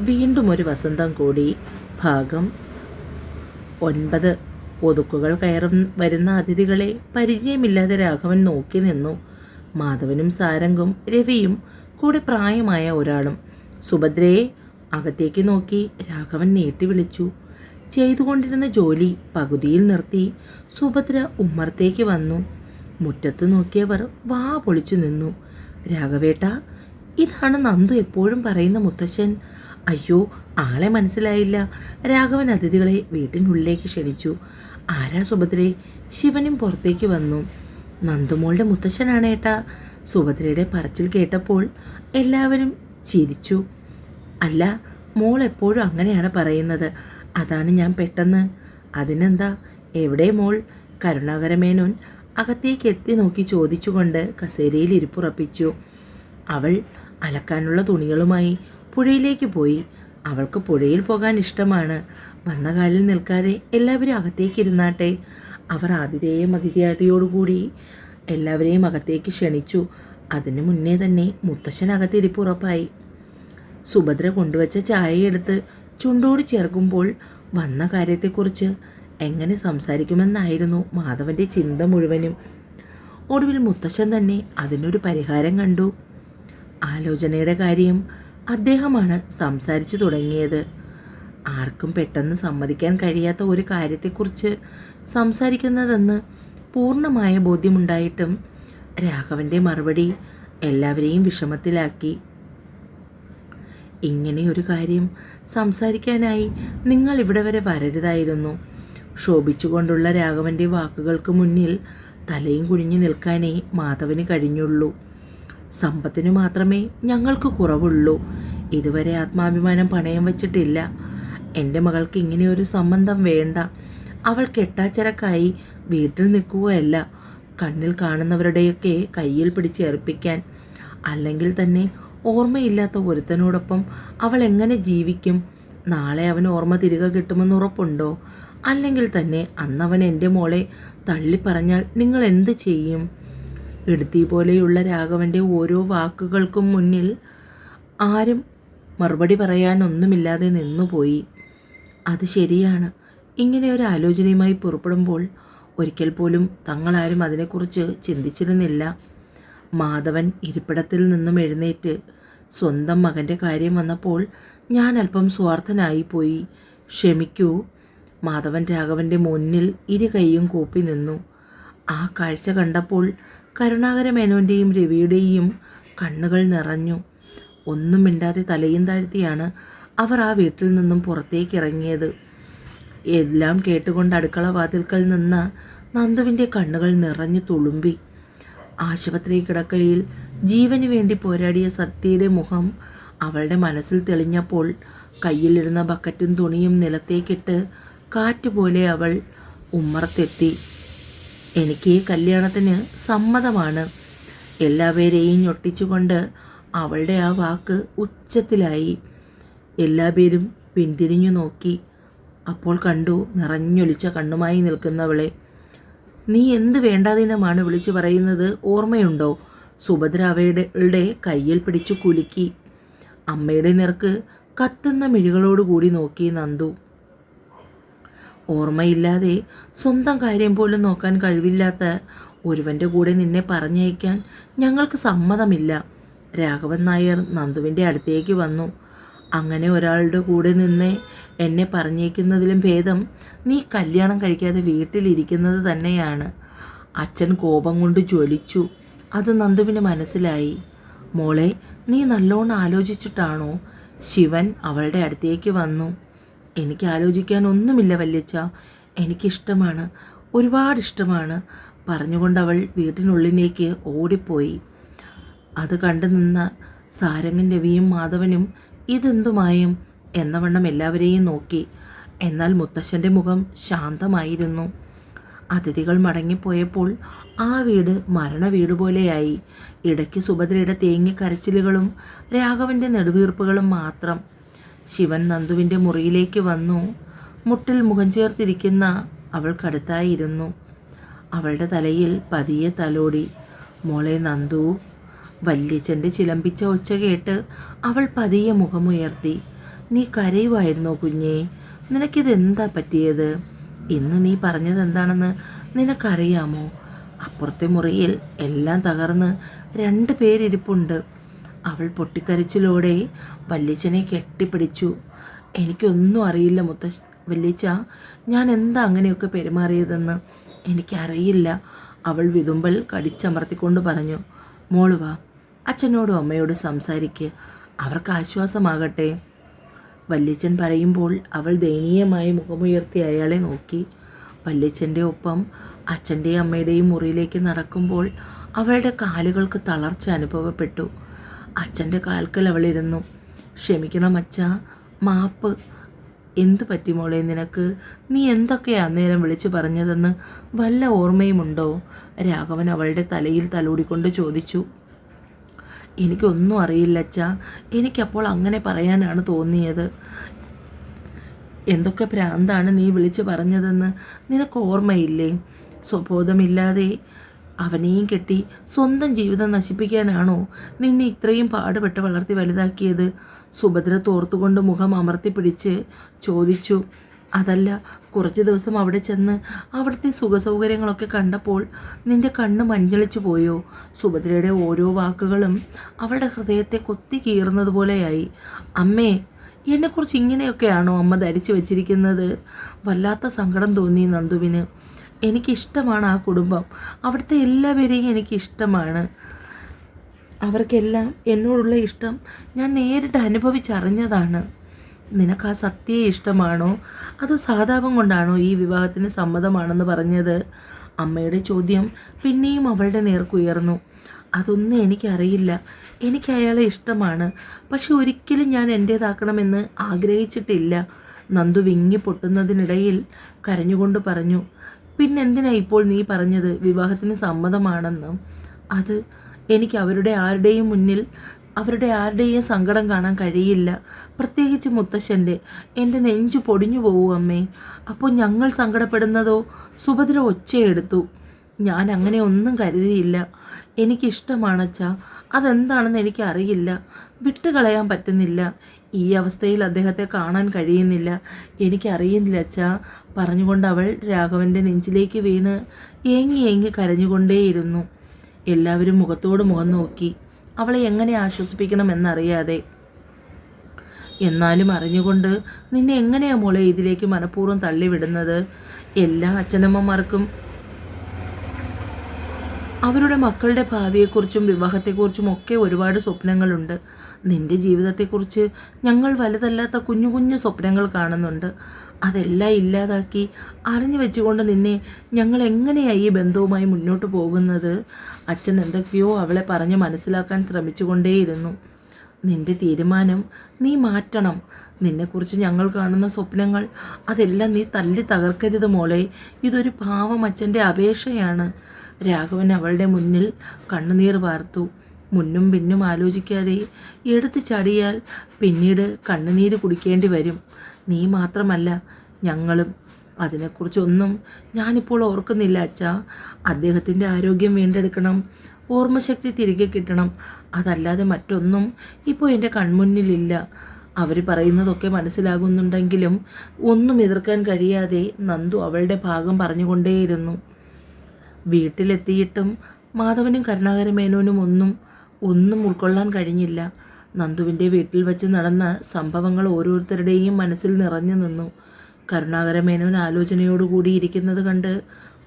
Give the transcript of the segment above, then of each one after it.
വീണ്ടും ഒരു വസന്തം കൂടി. ഭാഗം 9. ഒതുക്കുകൾ വരുന്ന അതിഥികളെ പരിചയമില്ലാതെ രാഘവൻ നോക്കി നിന്നു. മാധവനും സാരംഗും രവിയും കൂടെ പ്രായമായ ഒരാളും. സുഭദ്രയെ അകത്തേക്ക് നോക്കി രാഘവൻ നീട്ടി വിളിച്ചു. ചെയ്തുകൊണ്ടിരുന്ന ജോലി പകുതിയിൽ നിർത്തി സുഭദ്ര ഉമ്മറത്തേക്ക് വന്നു. മുറ്റത്ത് നോക്കിയവർ വാ പൊളിച്ചു നിന്നു. രാഘവേട്ട, ഇതാണ് നന്ദു എപ്പോഴും പറയുന്ന മുത്തശ്ശൻ. അയ്യോ, ആളെ മനസ്സിലായില്ല. രാഘവൻ അതിഥികളെ വീട്ടിനുള്ളിലേക്ക് ക്ഷണിച്ചു. ആരാ സുഭദ്രേ? ശിവനും പുറത്തേക്ക് വന്നു. നന്ദുമോളുടെ മുത്തശ്ശനാണേട്ടാ. സുഭദ്രയുടെ പറച്ചിൽ കേട്ടപ്പോൾ എല്ലാവരും ചിരിച്ചു. അല്ല, മോൾ എപ്പോഴും അങ്ങനെയാണ് പറയുന്നത്, അതാണ് ഞാൻ പെട്ടെന്ന്. അതിനെന്താ, എവിടെ മോൾ? കരുണാകരമേനോൻ അകത്തേക്ക് എത്തി നോക്കി ചോദിച്ചുകൊണ്ട് കസേരയിൽ ഇരിപ്പുറപ്പിച്ചു. അവൾ അലക്കാനുള്ള തുണികളുമായി പുഴയിലേക്ക് പോയി. അവൾക്ക് പുഴയിൽ പോകാൻ ഇഷ്ടമാണ്. വന്ന കാലിൽ നിൽക്കാതെ എല്ലാവരും അകത്തേക്ക് ഇരുന്നാട്ടെ. അവർ ആതിഥേയം അതിഥിയോടുകൂടി എല്ലാവരെയും അകത്തേക്ക് ക്ഷണിച്ചു. അതിനു മുന്നേ തന്നെ മുത്തശ്ശൻ അകത്തിരിപ്പുറപ്പായി. സുഭദ്ര കൊണ്ടുവച്ച ചായയെടുത്ത് ചുണ്ടോട് ചേർക്കുമ്പോൾ വന്ന കാര്യത്തെക്കുറിച്ച് എങ്ങനെ സംസാരിക്കുമെന്നായിരുന്നു മാധവൻ്റെ ചിന്ത മുഴുവനും. ഒടുവിൽ മുത്തശ്ശൻ തന്നെ അതിനൊരു പരിഹാരം കണ്ടു. ആലോചനയുടെ കാര്യം അദ്ദേഹമാണ് സംസാരിച്ചു തുടങ്ങിയത്. ആർക്കും പെട്ടെന്ന് സമ്മതിക്കാൻ കഴിയാത്ത ഒരു കാര്യത്തെക്കുറിച്ച് സംസാരിക്കുന്നതെന്ന് പൂർണ്ണമായ ബോധ്യമുണ്ടായിട്ടും രാഘവൻ്റെ മറുപടി എല്ലാവരെയും വിഷമത്തിലാക്കി. ഇങ്ങനെയൊരു കാര്യം സംസാരിക്കാനായി നിങ്ങൾ ഇവിടെ വരെ വരരുതായിരുന്നു. ശോഭിച്ചുകൊണ്ടുള്ള രാഘവൻ്റെ വാക്കുകൾക്ക് മുന്നിൽ തലയും കുനിഞ്ഞു നിൽക്കാനേ മാധവന് കഴിഞ്ഞുള്ളൂ. സമ്പത്തിനു മാത്രമേ ഞങ്ങൾക്ക് കുറവുള്ളൂ. ഇതുവരെ ആത്മാഭിമാനം പണയം വച്ചിട്ടില്ല. എൻ്റെ മകൾക്ക് ഇങ്ങനെയൊരു സംബന്ധം വേണ്ട. അവൾ കെട്ടാച്ചരക്കായി വീട്ടിൽ നിൽക്കുകയല്ല, കണ്ണിൽ കാണുന്നവരുടെയൊക്കെ കയ്യിൽ പിടിച്ചേർപ്പിക്കാൻ. അല്ലെങ്കിൽ തന്നെ ഓർമ്മയില്ലാത്ത ഒരുത്തനോടൊപ്പം അവൾ എങ്ങനെ ജീവിക്കും? നാളെ അവൻ ഓർമ്മ തിരികെ കിട്ടുമെന്ന് ഉറപ്പുണ്ടോ? അല്ലെങ്കിൽ തന്നെ അന്നവൻ എൻ്റെ മോളെ തള്ളിപ്പറഞ്ഞാൽ നിങ്ങൾ എന്ത് ചെയ്യും? ഇടുത്തി പോലെയുള്ള രാഘവൻ്റെ ഓരോ വാക്കുകൾക്കും മുന്നിൽ ആരും മറുപടി പറയാനൊന്നുമില്ലാതെ നിന്നുപോയി. അത് ശരിയാണ്. ഇങ്ങനെ ഒരു ആലോചനയുമായി പുറപ്പെടുമ്പോൾ ഒരിക്കൽ പോലും തങ്ങളാരും അതിനെക്കുറിച്ച് ചിന്തിച്ചിരുന്നില്ല. മാധവൻ ഇരിപ്പിടത്തിൽ നിന്നും എഴുന്നേറ്റ്, സ്വന്തം മകൻ്റെ കാര്യം വന്നപ്പോൾ ഞാൻ അല്പം സ്വാർത്ഥനായിപ്പോയി, ക്ഷമിക്കൂ. മാധവൻ രാഘവൻ്റെ മുന്നിൽ ഇരു കൈയും കൂപ്പി നിന്നു. ആ കാഴ്ച കണ്ടപ്പോൾ കരുണാകരമേനോൻ്റെയും രവിയുടെയും കണ്ണുകൾ നിറഞ്ഞു. ഒന്നും മിണ്ടാതെ തലയും താഴ്ത്തിയാണ് അവർ ആ വീട്ടിൽ നിന്നും പുറത്തേക്ക് ഇറങ്ങിയത്. എല്ലാം കേട്ടുകൊണ്ട് അടുക്കള വാതിൽക്കൽ നിന്ന നന്ദുവിൻ്റെ കണ്ണുകൾ നിറഞ്ഞു തുളുമ്പി. ആശുപത്രി കിടക്കയിൽ ജീവന് വേണ്ടി പോരാടിയ സത്യയുടെ മുഖം അവളുടെ മനസ്സിൽ തെളിഞ്ഞപ്പോൾ കയ്യിലിരുന്ന ബക്കറ്റും തുണിയും നിലത്തേക്കിട്ട് കാറ്റുപോലെ അവൾ ഉമ്മറത്തെത്തി. എനിക്ക് ഈ കല്യാണത്തിന് സമ്മതമാണ്. എല്ലാവരെയും ഞൊട്ടിച്ചുകൊണ്ട് അവളുടെ ആ വാക്ക് ഉച്ചത്തിലായി. എല്ലാവരും പിന്തിരിഞ്ഞു നോക്കി. അപ്പോൾ കണ്ടു നിറഞ്ഞൊലിച്ച കണ്ണുമായി നിൽക്കുന്നവളെ. നീ എന്ത് വേണ്ടാതിനമാണ് വിളിച്ചു പറയുന്നത്, ഓർമ്മയുണ്ടോ? സുഭദ്ര അവയുടെ കയ്യിൽ പിടിച്ചു കുലുക്കി. അമ്മയുടെ നേർക്ക് കത്തുന്ന മിഴികളോടുകൂടി നോക്കി നന്ദു. ഓർമ്മയില്ലാതെ സ്വന്തം കാര്യം പോലും നോക്കാൻ കഴിവില്ലാത്ത ഒരുവൻ്റെ കൂടെ നിന്നെ പറഞ്ഞയക്കാൻ ഞങ്ങൾക്ക് സമ്മതമില്ല. രാഘവൻ നായർ നന്ദുവിൻ്റെ അടുത്തേക്ക് വന്നു. അങ്ങനെ ഒരാളുടെ കൂടെ നിന്ന് എന്നെ പറഞ്ഞേക്കുന്നതിലും ഭേദം നീ കല്യാണം കഴിക്കാതെ വീട്ടിലിരിക്കുന്നത് തന്നെയാണ്. അച്ഛൻ കോപം കൊണ്ട് ജ്വലിച്ചു. അത് നന്ദുവിന് മനസ്സിലായി. മോളെ, നീ നല്ലോണം ആലോചിച്ചിട്ടാണോ? ശിവൻ അവളുടെ അടുത്തേക്ക് വന്നു. എനിക്ക് ആലോചിക്കാൻ ഒന്നുമില്ല വല്യച്ഛ, എനിക്കിഷ്ടമാണ്, ഒരുപാടിഷ്ടമാണ് പറഞ്ഞുകൊണ്ടവൾ വീട്ടിനുള്ളിലേക്ക് ഓടിപ്പോയി. അത് കണ്ടു നിന്ന സാരംഗൻ രവിയും മാധവനും ഇതെന്തുമായും എന്നവണ്ണം എല്ലാവരെയും നോക്കി. എന്നാൽ മുത്തശ്ശൻ്റെ മുഖം ശാന്തമായിരുന്നു. അതിഥികൾ മടങ്ങിപ്പോയപ്പോൾ ആ വീട് മരണ വീട് പോലെയായി. ഇടയ്ക്ക് സുഭദ്രയുടെ തേങ്ങിക്കരച്ചിലുകളും രാഘവൻ്റെ നെടുവീർപ്പുകളും മാത്രം. ശിവൻ നന്ദുവിൻ്റെ മുറിയിലേക്ക് വന്നു. മുട്ടിൽ മുഖം ചേർത്തിരിക്കുന്ന അവൾക്കടുത്തായിരുന്നു. അവളുടെ തലയിൽ പതിയെ തലോടി. മോളെ നന്ദു. വല്യച്ഛൻ്റെ ചിലമ്പിച്ച ഒച്ച കേട്ട് അവൾ പതിയെ മുഖമുയർത്തി. നീ കരയുമായിരുന്നോ കുഞ്ഞേ? നിനക്കിതെന്താ പറ്റിയത്? ഇന്ന് നീ പറഞ്ഞത് എന്താണെന്ന് നിനക്കറിയാമോ? അപ്പുറത്തെ മുറിയിൽ എല്ലാം തകർന്ന് 2 പേരിരിപ്പുണ്ട്. അവൾ പൊട്ടിക്കരച്ചിലോടെ വല്യച്ഛനെ കെട്ടിപ്പിടിച്ചു. എനിക്കൊന്നും അറിയില്ല വല്യച്ഛ, ഞാൻ എന്താ അങ്ങനെയൊക്കെ പെരുമാറിയതെന്ന് എനിക്കറിയില്ല. അവൾ വിതുമ്പൽ കടിച്ചമർത്തിക്കൊണ്ട് പറഞ്ഞു. മോള് വാ, അച്ഛനോടും അമ്മയോടും സംസാരിക്ക്, അവർക്ക് ആശ്വാസമാകട്ടെ. വല്യച്ഛൻ പറയുമ്പോൾ അവൾ ദയനീയമായി മുഖമുയർത്തി അയാളെ നോക്കി. വല്യച്ഛൻ്റെ ഒപ്പം അച്ഛൻ്റെയും അമ്മയുടെയും മുറിയിലേക്ക് നടക്കുമ്പോൾ അവളുടെ കാലുകൾക്ക് തളർച്ച അനുഭവപ്പെട്ടു. അച്ഛൻ്റെ കാൽക്കൽ അവളിരുന്നു. ക്ഷമിക്കണം അച്ഛാ, മാപ്പ്. എന്തു പറ്റി മോളെ നിനക്ക്? നീ എന്തൊക്കെയാ അന്നേരം വിളിച്ചു പറഞ്ഞതെന്ന് വല്ല ഓർമ്മയുമുണ്ടോ? രാഘവൻ അവളുടെ തലയിൽ തലോടിക്കൊണ്ട് ചോദിച്ചു. എനിക്കൊന്നും അറിയില്ല അച്ഛാ, എനിക്കപ്പോൾ അങ്ങനെ പറയാനാണ് തോന്നിയത്. എന്തൊക്കെ ഭ്രാന്താണ് നീ വിളിച്ചു പറഞ്ഞതെന്ന് നിനക്ക് ഓർമ്മയില്ലേ? സ്വബോധമില്ലാതെ അവനെയും കെട്ടി സ്വന്തം ജീവിതം നശിപ്പിക്കാനാണോ നിന്നെ ഇത്രയും പാടുപെട്ട് വളർത്തി വലുതാക്കിയത്? സുഭദ്ര തോർത്തുകൊണ്ട് മുഖം അമർത്തി പിടിച്ച് ചോദിച്ചു. അതല്ല, കുറച്ച് ദിവസം അവിടെ ചെന്ന് അവിടുത്തെ സുഖസൗകര്യങ്ങളൊക്കെ കണ്ടപ്പോൾ നിന്റെ കണ്ണ് മഞ്ഞളിച്ചു പോയോ? സുഭദ്രയുടെ ഓരോ വാക്കുകളും അവളുടെ ഹൃദയത്തെ കൊത്തി കീറുന്നത് പോലെയായി. അമ്മേ, എന്നെക്കുറിച്ച് ഇങ്ങനെയൊക്കെയാണോ അമ്മ ധരിച്ചു വച്ചിരിക്കുന്നത്? വല്ലാത്ത സങ്കടം തോന്നി നന്ദുവിന്. എനിക്കിഷ്ടമാണ് ആ കുടുംബം, അവിടുത്തെ എല്ലാവരെയും എനിക്കിഷ്ടമാണ്. അവർക്കെല്ലാം എന്നോടുള്ള ഇഷ്ടം ഞാൻ നേരിട്ട് അനുഭവിച്ചറിഞ്ഞതാണ്. നിനക്ക് ആ സത്യയെ ഇഷ്ടമാണോ, അതോ സാധാപം കൊണ്ടാണോ ഈ വിവാഹത്തിന് സമ്മതമാണെന്ന് പറഞ്ഞത്? അമ്മയുടെ ചോദ്യം പിന്നെയും അവളുടെ നേർക്കുയർന്നു. അതൊന്നും എനിക്കറിയില്ല. എനിക്ക് അയാളെ ഇഷ്ടമാണ്, പക്ഷെ ഒരിക്കലും ഞാൻ എൻ്റേതാക്കണമെന്ന് ആഗ്രഹിച്ചിട്ടില്ല. നന്ദു വിങ്ങി പൊട്ടുന്നതിനിടയിൽ കരഞ്ഞുകൊണ്ട് പറഞ്ഞു. പിന്നെന്തിനാ ഇപ്പോൾ നീ പറഞ്ഞത് വിവാഹത്തിന് സമ്മതമാണെന്ന്? അത് എനിക്ക് അവരുടെ ആരുടെയും സങ്കടം കാണാൻ കഴിയില്ല, പ്രത്യേകിച്ച് മുത്തശ്ശൻ്റെ. എൻ്റെ നെഞ്ചു പൊടിഞ്ഞു പോവൂ അമ്മേ. അപ്പോൾ ഞങ്ങൾ സങ്കടപ്പെടുന്നതോ? സുഭദ്ര ഒച്ചയെടുത്തു. ഞാൻ അങ്ങനെ ഒന്നും കരുതിയില്ല. എനിക്കിഷ്ടമാണച്ചാ, അതെന്താണെന്ന് എനിക്കറിയില്ല. വിട്ടുകളയാൻ പറ്റുന്നില്ല. ഈ അവസ്ഥയിൽ അദ്ദേഹത്തെ കാണാൻ കഴിയുന്നില്ല. എനിക്കറിയില്ല അച്ഛാ, പറഞ്ഞുകൊണ്ട് അവൾ രാഘവൻ്റെ നെഞ്ചിലേക്ക് വീണ് ഏങ്ങി കരഞ്ഞുകൊണ്ടേയിരുന്നു. എല്ലാവരും മുഖത്തോട് മുഖം നോക്കി, അവളെ എങ്ങനെ ആശ്വസിപ്പിക്കണമെന്നറിയാതെ. എന്നാലും അറിഞ്ഞുകൊണ്ട് നിന്നെ എങ്ങനെയാ മോളെ ഇതിലേക്ക് മനഃപൂർവ്വം തള്ളിവിടുന്നത്? എല്ലാ അച്ഛനമ്മമാർക്കും അവരുടെ മക്കളുടെ ഭാവിയെക്കുറിച്ചും വിവാഹത്തെക്കുറിച്ചും ഒക്കെ ഒരുപാട് സ്വപ്നങ്ങളുണ്ട്. നിന്റെ ജീവിതത്തെക്കുറിച്ച് ഞങ്ങൾ വലുതല്ലാത്ത കുഞ്ഞു കുഞ്ഞു സ്വപ്നങ്ങൾ കാണുന്നുണ്ട്. അതെല്ലാം ഇല്ലാതാക്കി അറിഞ്ഞു വെച്ചുകൊണ്ട് നിന്നെ ഞങ്ങൾ എങ്ങനെയായി ഈ ബന്ധവുമായി മുന്നോട്ട് പോകുന്നത്? അച്ഛൻ എന്തൊക്കെയോ അവളെ പറഞ്ഞ് മനസ്സിലാക്കാൻ ശ്രമിച്ചുകൊണ്ടേയിരുന്നു. നിന്റെ തീരുമാനം നീ മാറ്റണം. നിന്നെക്കുറിച്ച് ഞങ്ങൾ കാണുന്ന സ്വപ്നങ്ങൾ അതെല്ലാം നീ തല്ലി തകർക്കരുത് മോളെ. ഇതൊരു പാവം അച്ഛൻ്റെ അപേക്ഷയാണ്. രാഘവൻ അവളുടെ മുന്നിൽ കണ്ണുനീർ വാർത്തു. മുന്നും പിന്നും ആലോചിക്കാതെ എടുത്തു ചാടിയാൽ പിന്നീട് കണ്ണുനീര് കുടിക്കേണ്ടി വരും. നീ മാത്രമല്ല, ഞങ്ങളും. അതിനെക്കുറിച്ചൊന്നും ഞാനിപ്പോൾ ഓർക്കുന്നില്ല അച്ഛാ. അദ്ദേഹത്തിൻ്റെ ആരോഗ്യം വീണ്ടെടുക്കണം, ഓർമ്മശക്തി തിരികെ കിട്ടണം. അതല്ലാതെ മറ്റൊന്നും ഇപ്പോൾ എൻ്റെ കൺമുന്നിലില്ല. അവർ പറയുന്നതൊക്കെ മനസ്സിലാകുന്നുണ്ടെങ്കിലും ഒന്നും എതിർക്കാൻ കഴിയാതെ നന്ദു അവളുടെ ഭാഗം പറഞ്ഞുകൊണ്ടേയിരുന്നു. വീട്ടിലെത്തിയിട്ടും മാധവനും കരുണാകരമേനോനും ഒന്നും ഉൾക്കൊള്ളാൻ കഴിഞ്ഞില്ല. നന്ദുവിൻ്റെ വീട്ടിൽ വച്ച് നടന്ന സംഭവങ്ങൾ ഓരോരുത്തരുടെയും മനസ്സിൽ നിറഞ്ഞു നിന്നു. കരുണാകരമേനോൻ ആലോചനയോടുകൂടി ഇരിക്കുന്നത് കണ്ട്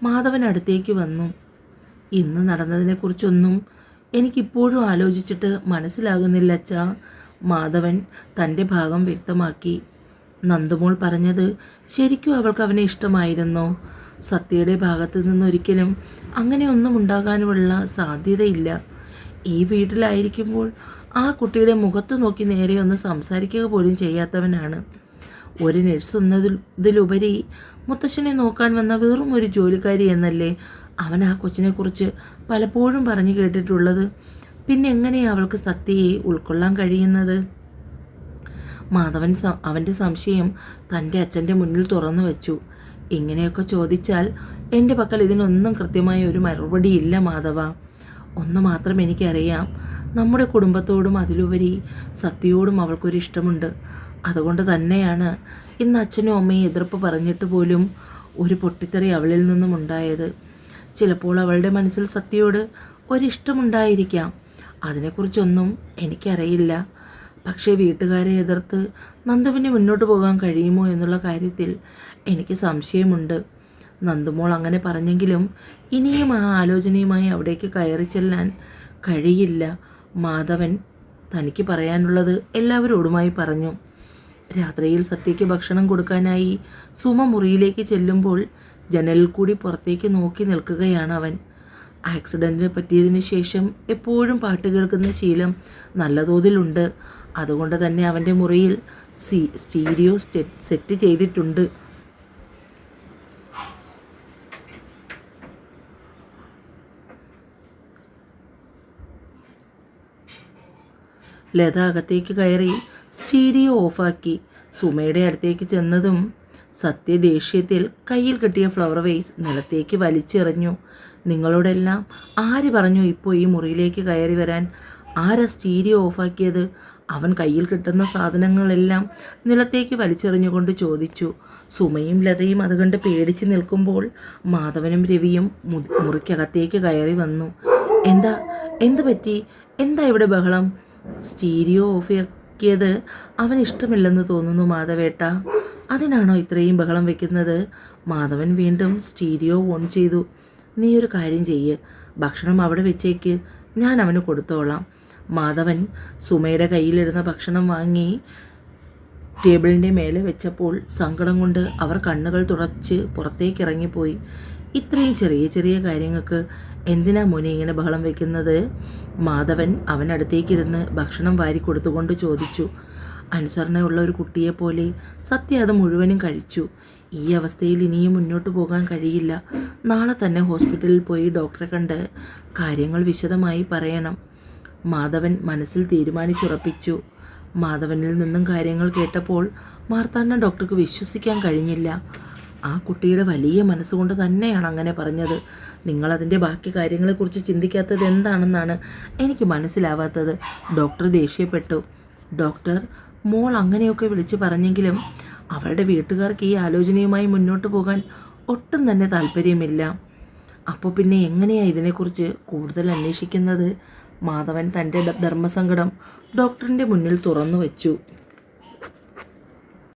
മാധവൻ അടുത്തേക്ക് വന്നു. ഇന്ന് നടന്നതിനെക്കുറിച്ചൊന്നും എനിക്കിപ്പോഴും ആലോചിച്ചിട്ട് മനസ്സിലാകുന്നില്ല അച്ഛാ. മാധവൻ തൻ്റെ ഭാഗം വ്യക്തമാക്കി. നന്ദുമോൾ പറഞ്ഞത് ശരിക്കും അവൾക്ക് അവനെ ഇഷ്ടമായിരുന്നോ? സത്യയുടെ ഭാഗത്തു നിന്നൊരിക്കലും അങ്ങനെയൊന്നും ഉണ്ടാകാനുള്ള സാധ്യതയില്ല. ഈ വീട്ടിലായിരിക്കുമ്പോൾ ആ കുട്ടിയുടെ മുഖത്ത് നോക്കി നേരെ ഒന്ന് സംസാരിക്കുക പോലും ചെയ്യാത്തവനാണ്. ഒരു നഴ്സ് എന്നതിലുപരി മുത്തശ്ശനെ നോക്കാൻ വന്ന വെറും ഒരു ജോലിക്കാരി എന്നല്ലേ അവൻ ആ കൊച്ചിനെക്കുറിച്ച് പലപ്പോഴും പറഞ്ഞു കേട്ടിട്ടുള്ളത്. പിന്നെ എങ്ങനെയാണ് അവൾക്ക് സത്യയെ ഉൾക്കൊള്ളാൻ കഴിയുന്നത്? മാധവൻ അവൻ്റെ സംശയം തൻ്റെ അച്ഛൻ്റെ മുന്നിൽ തുറന്നു വെച്ചു. ഇങ്ങനെയൊക്കെ ചോദിച്ചാൽ എൻ്റെ പക്കൽ ഇതിനൊന്നും കൃത്യമായ ഒരു മറുപടിയില്ല മാധവ. ഒന്ന് മാത്രം എനിക്കറിയാം, നമ്മുടെ കുടുംബത്തോടും അതിലുപരി സത്യയോടും അവൾക്കൊരിഷ്ടമുണ്ട്. അതുകൊണ്ട് തന്നെയാണ് ഇന്ന് അച്ഛനും അമ്മയും എതിർപ്പ് പറഞ്ഞിട്ട് പോലും ഒരു പൊട്ടിത്തെറി അവളിൽ നിന്നും ഉണ്ടായത്. ചിലപ്പോൾ അവളുടെ മനസ്സിൽ സത്യയോട് ഒരിഷ്ടമുണ്ടായിരിക്കാം. അതിനെക്കുറിച്ചൊന്നും എനിക്കറിയില്ല. പക്ഷേ വീട്ടുകാരെ എതിർത്ത് നന്ദുവിന് മുന്നോട്ട് പോകാൻ കഴിയുമോ എന്നുള്ള കാര്യത്തിൽ എനിക്ക് സംശയമുണ്ട്. നന്ദുമോൾ അങ്ങനെ പറഞ്ഞെങ്കിലും ഇനിയും ആ ആലോചനയുമായി അവിടേക്ക് കയറി ചെല്ലാൻ കഴിയില്ല. മാധവൻ തനിക്ക് പറയാനുള്ളത് എല്ലാവരോടുമായി പറഞ്ഞു. രാത്രിയിൽ സത്യയ്ക്ക് ഭക്ഷണം കൊടുക്കാനായി സുമ മുറിയിലേക്ക് ചെല്ലുമ്പോൾ ജനലിൽ കൂടി പുറത്തേക്ക് നോക്കി നിൽക്കുകയാണ് അവൻ. ആക്സിഡൻറ്റിന് പറ്റിയതിനു ശേഷം എപ്പോഴും പാട്ട് കേൾക്കുന്ന ശീലം നല്ല തോതിലുണ്ട്. അതുകൊണ്ട് തന്നെ അവൻ്റെ മുറിയിൽ സ്റ്റീരിയോ സെറ്റ് ചെയ്തിട്ടുണ്ട്. ലത അകത്തേക്ക് കയറി സ്റ്റീരിയോ ഓഫാക്കി. സുമയുടെ അടുത്തേക്ക് ചെന്നതും സത്യ ദേഷ്യത്തിൽ കയ്യിൽ കിട്ടിയ ഫ്ലവർ വേസ് നിലത്തേക്ക് വലിച്ചെറിഞ്ഞു. നിങ്ങളോടെല്ലാം ആര് പറഞ്ഞു ഇപ്പോൾ ഈ മുറിയിലേക്ക് കയറി വരാൻ? ആരാ സ്റ്റീരിയോ ഓഫാക്കിയത്? അവൻ കയ്യിൽ കിട്ടുന്ന സാധനങ്ങളെല്ലാം നിലത്തേക്ക് വലിച്ചെറിഞ്ഞുകൊണ്ട് ചോദിച്ചു. സുമയും ലതയും അതുകണ്ട് പേടിച്ച് നിൽക്കുമ്പോൾ മാധവനും രവിയും മുറിക്കകത്തേക്ക് കയറി വന്നു. എന്ത് പറ്റി? എന്താ ഇവിടെ ബഹളം? സ്റ്റീരിയോ ഓഫാക്കിയത് അവൻ ഇഷ്ടമില്ലെന്ന് തോന്നുന്നു മാധവേട്ട. അതിനാണോ ഇത്രയും ബഹളം വെക്കുന്നത്? മാധവൻ വീണ്ടും സ്റ്റീരിയോ ഓൺ ചെയ്തു. നീ ഒരു കാര്യം ചെയ്യ്, ഭക്ഷണം അവിടെ വെച്ചേക്ക്, ഞാൻ അവന് കൊടുത്തോളാം. മാധവൻ സുമയുടെ കയ്യിലിരുന്ന ഭക്ഷണം വാങ്ങി ടേബിളിൻ്റെ മേലെ വെച്ചപ്പോൾ സങ്കടം കൊണ്ട് അവർ കണ്ണുകൾ തുടച്ച് പുറത്തേക്ക് ഇറങ്ങിപ്പോയി. ഇത്രയും ചെറിയ ചെറിയ കാര്യങ്ങൾക്ക് എന്തിനാ മോനെ ഇങ്ങനെ ബഹളം വെക്കുന്നത്? മാധവൻ അവനടുത്തേക്കിരുന്ന് ഭക്ഷണം വാരി കൊടുത്തുകൊണ്ട് ചോദിച്ചു. അനുസരണയുള്ള ഒരു കുട്ടിയെപ്പോലെ സത്യ അത് മുഴുവനും കഴിച്ചു. ഈ അവസ്ഥയിൽ ഇനിയും മുന്നോട്ട് പോകാൻ കഴിയില്ല. നാളെ തന്നെ ഹോസ്പിറ്റലിൽ പോയി ഡോക്ടറെ കണ്ട് കാര്യങ്ങൾ വിശദമായി പറയണം. മാധവൻ മനസ്സിൽ തീരുമാനിച്ചുറപ്പിച്ചു. മാധവനിൽ നിന്നും കാര്യങ്ങൾ കേട്ടപ്പോൾ മാർത്താണ്ഡ ഡോക്ടർക്ക് വിശ്വസിക്കാൻ കഴിഞ്ഞില്ല. ആ കുട്ടിയുടെ വലിയ മനസ്സുകൊണ്ട് തന്നെയാണ് അങ്ങനെ പറഞ്ഞത്. നിങ്ങളതിൻ്റെ ബാക്കി കാര്യങ്ങളെക്കുറിച്ച് ചിന്തിക്കാത്തത് എന്താണെന്നാണ് എനിക്ക് മനസ്സിലാവാത്തത്. ഡോക്ടർ ദേഷ്യപ്പെട്ടു. ഡോക്ടർ, മോൾ അങ്ങനെയൊക്കെ വിളിച്ചു പറഞ്ഞെങ്കിലും അവളുടെ വീട്ടുകാർക്ക് ഈ ആലോചനയുമായി മുന്നോട്ട് പോകാൻ ഒട്ടും തന്നെ താല്പര്യമില്ല. അപ്പോൾ പിന്നെ എങ്ങനെയാണ് ഇതിനെക്കുറിച്ച് കൂടുതൽ അന്വേഷിക്കുന്നത്? മാധവൻ തൻ്റെ ധർമ്മസങ്കടം ഡോക്ടറിൻ്റെ മുന്നിൽ തുറന്നു വച്ചു.